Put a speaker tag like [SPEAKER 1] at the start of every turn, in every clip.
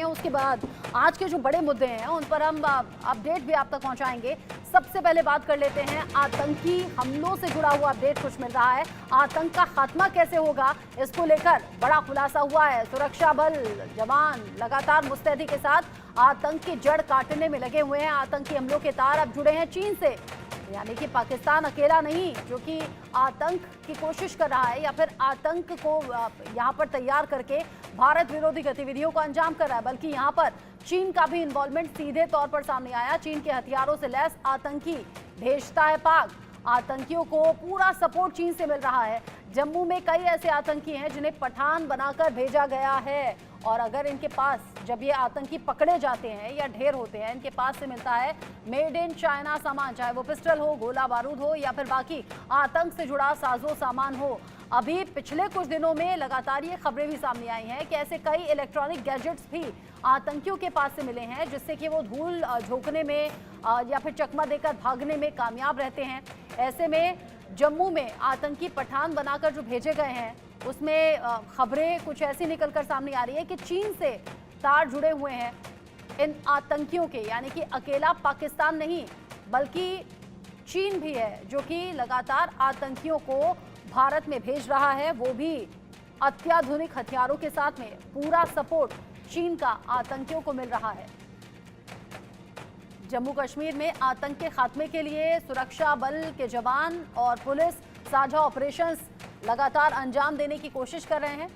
[SPEAKER 1] उसके बाद आज के जो बड़े मुद्दे हैं उन पर हम अपडेट भी आप तक पहुंचाएंगे। सबसे पहले बात कर लेते हैं आतंकी हमलों से जुड़ा हुआ अपडेट कुछ मिल रहा है। आतंक का खात्मा कैसे होगा, इसको लेकर बड़ा खुलासा हुआ है। सुरक्षा बल जवान लगातार मुस्तैदी के साथ आतंक की जड़ काटने में लगे हुए हैं। आतंकी हमलों के तार अब जुड़े हैं चीन से, यानी कि पाकिस्तान अकेला नहीं जो कि आतंक की कोशिश कर रहा है या फिर आतंक को यहां पर तैयार करके भारत विरोधी गतिविधियों को अंजाम कर रहा है, बल्कि यहां पर चीन का भी इन्वॉल्वमेंट सीधे तौर पर सामने आया। चीन के हथियारों से लैस आतंकी भेजता है पाक। आतंकियों को पूरा सपोर्ट चीन से मिल रहा है। जम्मू में कई ऐसे आतंकी हैं जिन्हें पठान बनाकर भेजा गया है, और अगर इनके पास जब ये आतंकी पकड़े जाते हैं या ढेर होते हैं, इनके पास से मिलता है मेड इन चाइना सामान, चाहे वो पिस्टल हो, गोला बारूद हो या फिर बाकी आतंक से जुड़ा साजो सामान हो। अभी पिछले कुछ दिनों में लगातार ये खबरें भी सामने आई हैं कि ऐसे कई इलेक्ट्रॉनिक गैजेट्स भी आतंकियों के पास से मिले हैं जिससे कि वो धूल झोंकने में या फिर चकमा देकर भागने में कामयाब रहते हैं। ऐसे में जम्मू में आतंकी पठान बनाकर जो भेजे गए हैं उसमें खबरें कुछ ऐसी निकलकर सामने आ रही है कि चीन से तार जुड़े हुए हैं इन आतंकियों के, यानी कि अकेला पाकिस्तान नहीं बल्कि चीन भी है जो कि लगातार आतंकियों को भारत में भेज रहा है, वो भी अत्याधुनिक हथियारों के साथ में। पूरा सपोर्ट चीन का आतंकियों को मिल रहा है। जम्मू कश्मीर में आतंक के खात्मे के लिए सुरक्षा बल के जवान और पुलिस साझा ऑपरेशंस लगातार अंजाम देने की कोशिश कर रहे हैं,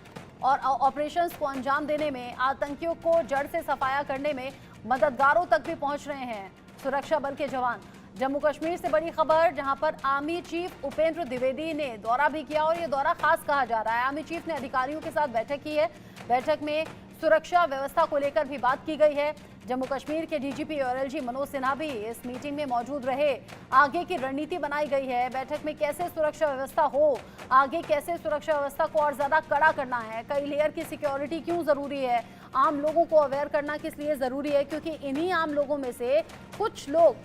[SPEAKER 1] और ऑपरेशंस को अंजाम देने में आतंकियों को जड़ से सफाया करने में मददगारों तक भी पहुंच रहे हैं सुरक्षा बल के जवान। जम्मू कश्मीर से बड़ी खबर, जहां पर आर्मी चीफ उपेंद्र द्विवेदी ने दौरा भी किया, और ये दौरा खास कहा जा रहा है। आर्मी चीफ ने अधिकारियों के साथ बैठक की है। बैठक में सुरक्षा व्यवस्था को लेकर भी बात की गई है। जम्मू कश्मीर के डीजीपी और एलजी मनोज सिन्हा भी इस मीटिंग में मौजूद रहे। आगे की रणनीति बनाई गई है। बैठक में कैसे सुरक्षा व्यवस्था हो, आगे कैसे सुरक्षा व्यवस्था को और ज्यादा कड़ा करना है, कई लेयर की सिक्योरिटी क्यों जरूरी है, आम लोगों को अवेयर करना किस लिए जरूरी है, क्योंकि इन्हीं आम लोगों में से कुछ लोग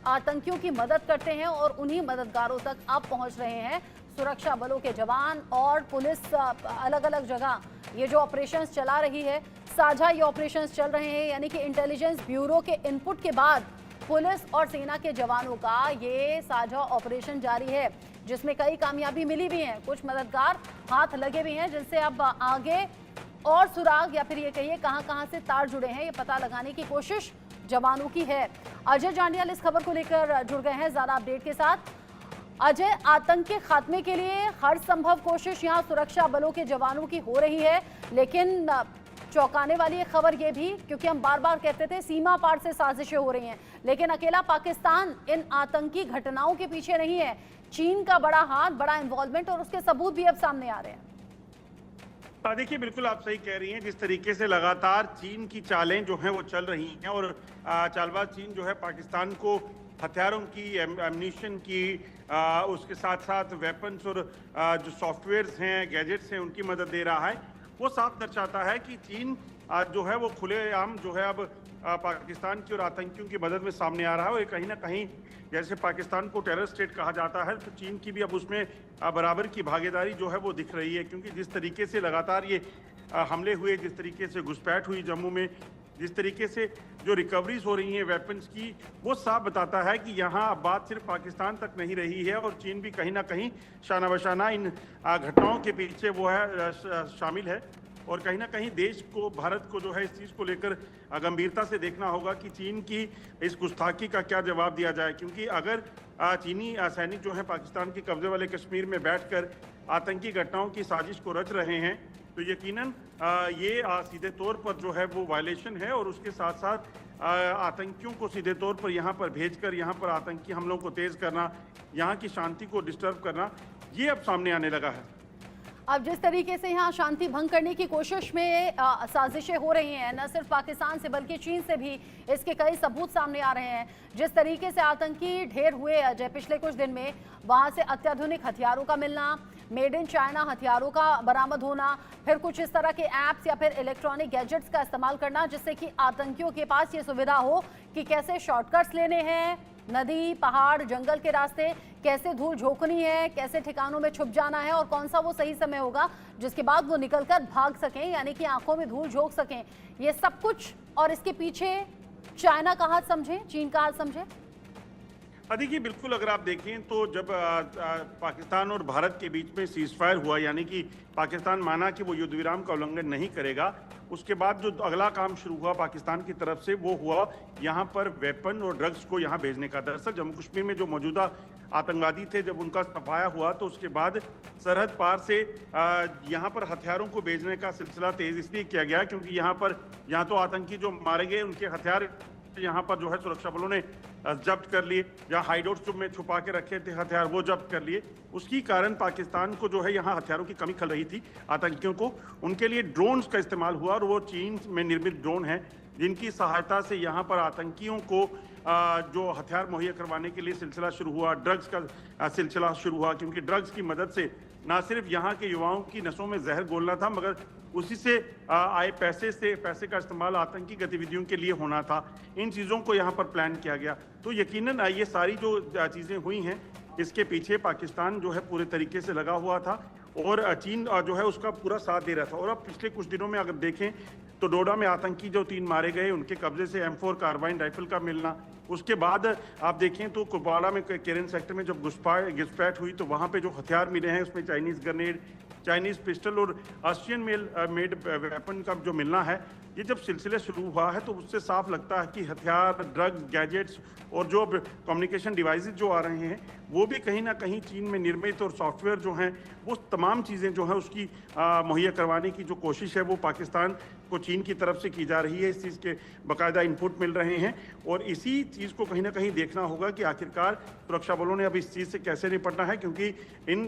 [SPEAKER 1] आतंकियों की मदद करते हैं और उन्हीं मददगारों तक अब पहुंच रहे हैं सुरक्षा बलों के जवान और पुलिस। अलग अलग जगह ये जो ऑपरेशंस चला रही है, साझा ये ऑपरेशंस चल रहे हैं, यानी कि इंटेलिजेंस ब्यूरो के इनपुट के बाद पुलिस और सेना के जवानों का ये साझा ऑपरेशन जारी है, जिसमें कई कामयाबी मिली भी हैं। कुछ मददगार हाथ लगे भी हैं जिनसे अब आगे और सुराग या फिर ये कहिए कहां से तार जुड़े हैं ये पता लगाने की कोशिश जवानों की है। अजय जांडियाल इस खबर को लेकर जुड़ गए हैं ज्यादा अपडेट के साथ। अजय, आतंक के खात्मे के लिए हर संभव कोशिश यहां सुरक्षा बलों के जवानों की हो रही है, लेकिन चौंकाने वाली खबर ये भी, क्योंकि हम बार बार कहते थे सीमा पार से साजिशें हो रही हैं, लेकिन अकेला पाकिस्तान इन आतंकी घटनाओं के पीछे नहीं है। चीन का बड़ा हाथ, बड़ा इन्वॉल्वमेंट, और उसके सबूत भी अब सामने आ रहे हैं।
[SPEAKER 2] देखिए, बिल्कुल आप सही कह रही हैं। जिस तरीके से लगातार चीन की चालें जो हैं वो चल रही हैं, और चालबाज चीन जो है पाकिस्तान को हथियारों की, एम्यूनिशन की, उसके साथ साथ वेपन्स और जो सॉफ्टवेयर्स हैं, गैजेट्स हैं, उनकी मदद दे रहा है, वो साफ दर्शाता है कि चीन जो है वो खुलेआम जो है अब पाकिस्तान की और आतंकियों की मदद में सामने आ रहा है। और कहीं ना कहीं जैसे पाकिस्तान को टेरर स्टेट कहा जाता है, तो चीन की भी अब उसमें बराबर की भागीदारी जो है वो दिख रही है, क्योंकि जिस तरीके से लगातार ये हमले हुए, जिस तरीके से घुसपैठ हुई जम्मू में, जिस तरीके से जो रिकवरीज हो रही हैं वेपन्स की, वो साफ बताता है कि यहाँ अब बात सिर्फ पाकिस्तान तक नहीं रही है, और चीन भी कहीं ना कहीं शाना बशाना इन घटनाओं के पीछे वो है शामिल है। और कहीं ना कहीं देश को, भारत को जो है इस चीज़ को लेकर गंभीरता से देखना होगा कि चीन की इस गुस्ताखी का क्या जवाब दिया जाए, क्योंकि अगर चीनी सैनिक जो है पाकिस्तान के कब्जे वाले कश्मीर में बैठकर आतंकी घटनाओं की साजिश को रच रहे हैं, तो यकीनन ये सीधे तौर पर जो है वो वायलेशन है, और उसके साथ साथ आतंकियों को सीधे तौर पर यहाँ पर भेजकर यहाँ पर आतंकी हमलों को तेज़ करना, यहाँ की शांति को डिस्टर्ब करना, ये अब सामने आने लगा है।
[SPEAKER 1] अब जिस तरीके से यहाँ शांति भंग करने की कोशिश में साजिशें हो रही हैं, न सिर्फ पाकिस्तान से बल्कि चीन से भी इसके कई सबूत सामने आ रहे हैं। जिस तरीके से आतंकी ढेर हुए अजय पिछले कुछ दिन में, वहाँ से अत्याधुनिक हथियारों का मिलना, मेड इन चाइना हथियारों का बरामद होना, फिर कुछ इस तरह के ऐप्स या फिर इलेक्ट्रॉनिक गैजेट्स का इस्तेमाल करना जिससे कि आतंकियों के पास ये सुविधा हो कि कैसे शॉर्टकट्स लेने हैं, नदी, पहाड़, जंगल के रास्ते कैसे धूल झोंकनी है, कैसे ठिकानों में छुप जाना है और कौन सा वो सही समय होगा जिसके बाद वो निकलकर भाग सकें, यानी कि आंखों में धूल झोंक सकें। ये सब कुछ और इसके पीछे चाइना का हाथ समझें, चीन का हाथ समझें।
[SPEAKER 2] देखिए बिल्कुल, अगर आप देखें तो जब पाकिस्तान और भारत के बीच में सीज फायर हुआ, यानी कि पाकिस्तान माना कि वो युद्ध विराम का उल्लंघन नहीं करेगा, उसके बाद जो अगला काम शुरू हुआ पाकिस्तान की तरफ से वो हुआ यहाँ पर वेपन और ड्रग्स को यहाँ भेजने का। दरअसल जम्मू कश्मीर में जो मौजूदा आतंकवादी थे, जब उनका सफाया हुआ तो उसके बाद सरहद पार से यहाँ पर हथियारों को भेजने का सिलसिला तेज इसलिए किया गया क्योंकि यहाँ तो आतंकी जो मारे गए उनके हथियार यहाँ पर जो है सुरक्षा बलों ने जब्त कर लिए, जहाँ हाइडआउट्स में छुपा के रखे थे हथियार वो जब्त कर लिए। उसकी कारण पाकिस्तान को जो है यहाँ हथियारों की कमी खल रही थी आतंकियों को। उनके लिए ड्रोन्स का इस्तेमाल हुआ और वो चीन में निर्मित ड्रोन है जिनकी सहायता से यहाँ पर आतंकियों को जो हथियार मुहैया करवाने के लिए सिलसिला शुरू हुआ, ड्रग्स का सिलसिला शुरू हुआ, क्योंकि ड्रग्स की मदद से ना सिर्फ यहाँ के युवाओं की नसों में जहर घोलना था मगर उसी से आए पैसे का इस्तेमाल आतंकी गतिविधियों के लिए होना था। इन चीज़ों को यहाँ पर प्लान किया गया। तो यकीनन ये सारी जो चीज़ें हुई हैं इसके पीछे पाकिस्तान जो है पूरे तरीके से लगा हुआ था और चीन जो है उसका पूरा साथ दे रहा था। और अब पिछले कुछ दिनों में अगर देखें तो डोडा में आतंकी जो 3 मारे गए, उनके कब्जे से M4 कार्बाइन राइफल का मिलना, उसके बाद आप देखें तो कुपवाड़ा में केरन सेक्टर में जब घुसपैठ हुई तो वहाँ पे जो हथियार मिले हैं उसमें चाइनीज़ ग्रेनेड, चाइनीज़ पिस्टल और ऑस्ट्रियन मेड वेपन का जो मिलना है, ये जब सिलसिले शुरू हुआ है तो उससे साफ लगता है कि हथियार, ड्रग्स, गैजेट्स और जो कम्युनिकेशन डिवाइसेस जो आ रहे हैं वो भी कहीं ना कहीं चीन में निर्मित और सॉफ्टवेयर जो हैं वो तमाम चीज़ें जो हैं उसकी मुहैया करवाने की जो कोशिश है वो पाकिस्तान को चीन की तरफ से की जा रही है। इस चीज़ के बाकायदा इनपुट मिल रहे हैं और इसी चीज़ को कहीं ना कहीं देखना होगा कि आखिरकार सुरक्षा बलों ने अब इस चीज़ से कैसे निपटना है, क्योंकि इन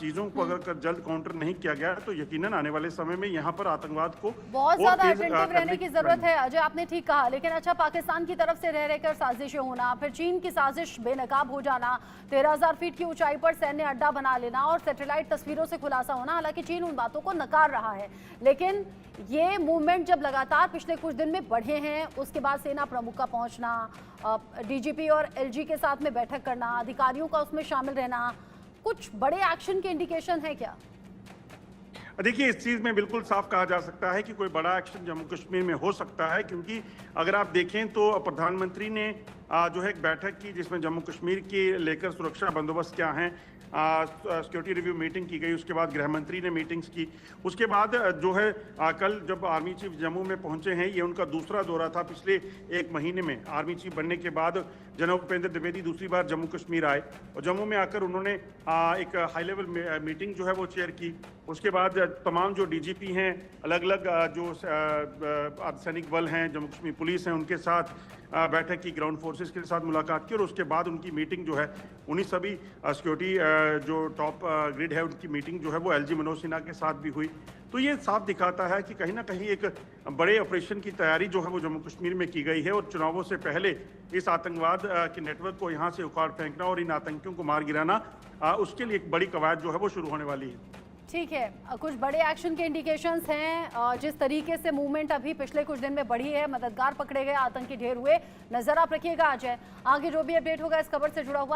[SPEAKER 2] चीज़ों को अगर जल्द काउंटर नहीं किया गया तो यकीनन आने वाले समय में यहाँ पर आतंकवाद को
[SPEAKER 1] बहुत ज्यादा अटेंटिव रहने की जरूरत है। अजय, आपने ठीक कहा, लेकिन अच्छा पाकिस्तान की तरफ से रह रहकर साजिशें होना, फिर चीन की साजिश बेनकाब हो जाना, 13,000 फीट की ऊंचाई पर सैन्य अड्डा बना लेना और सैटेलाइट तस्वीरों से खुलासा होना। हालांकि चीन उन बातों को नकार रहा है, लेकिन ये मूवमेंट जब लगातार पिछले कुछ दिन में बढ़े हैं, उसके बाद सेना प्रमुख का पहुंचना, डीजीपी और एलजी के साथ में बैठक करना, अधिकारियों का उसमें शामिल रहना, कुछ बड़े एक्शन के इंडिकेशन है क्या?
[SPEAKER 2] देखिए, इस चीज़ में बिल्कुल साफ कहा जा सकता है कि कोई बड़ा एक्शन जम्मू कश्मीर में हो सकता है, क्योंकि अगर आप देखें तो प्रधानमंत्री ने जो है एक बैठक की जिसमें जम्मू कश्मीर के लेकर सुरक्षा बंदोबस्त क्या हैं, सिक्योरिटी रिव्यू मीटिंग की गई। उसके बाद गृह मंत्री ने मीटिंग्स की। उसके बाद जो है कल जब आर्मी चीफ जम्मू में पहुंचे हैं, ये उनका दूसरा दौरा था पिछले 1 महीने में। आर्मी चीफ बनने के बाद जनरल भूपेंद्र द्विवेदी दूसरी बार जम्मू कश्मीर आए और जम्मू में आकर उन्होंने एक हाई लेवल मीटिंग जो है वो चेयर की। उसके बाद तमाम जो डीजीपी हैं, अलग अलग जो अर्धसैनिक बल हैं, जम्मू कश्मीर पुलिस हैं, उनके साथ बैठक की, ग्राउंड फोर्सेस के साथ मुलाकात की और उसके बाद उनकी मीटिंग जो है उन्हीं सभी सिक्योरिटी जो टॉप ग्रिड है उनकी मीटिंग जो है वो एलजी मनोज सिन्हा के साथ भी हुई। तो ये साफ दिखाता है कि कहीं ना कहीं एक बड़े ऑपरेशन की तैयारी जो है वो जम्मू कश्मीर में की गई है और चुनावों से पहले इस आतंकवाद के नेटवर्क को यहाँ से उखाड़ फेंकना और इन आतंकियों को मार गिराना, उसके लिए एक बड़ी कवायद जो है वो शुरू होने वाली है।
[SPEAKER 1] ठीक है, कुछ बड़े एक्शन के इंडिकेशंस हैं। जिस तरीके से मूवमेंट अभी पिछले कुछ दिन में बढ़ी है, मददगार पकड़े गए, आतंकी ढेर हुए, नजर आप रखिएगा अजय। आगे जो भी अपडेट होगा इस खबर से जुड़ा हुआ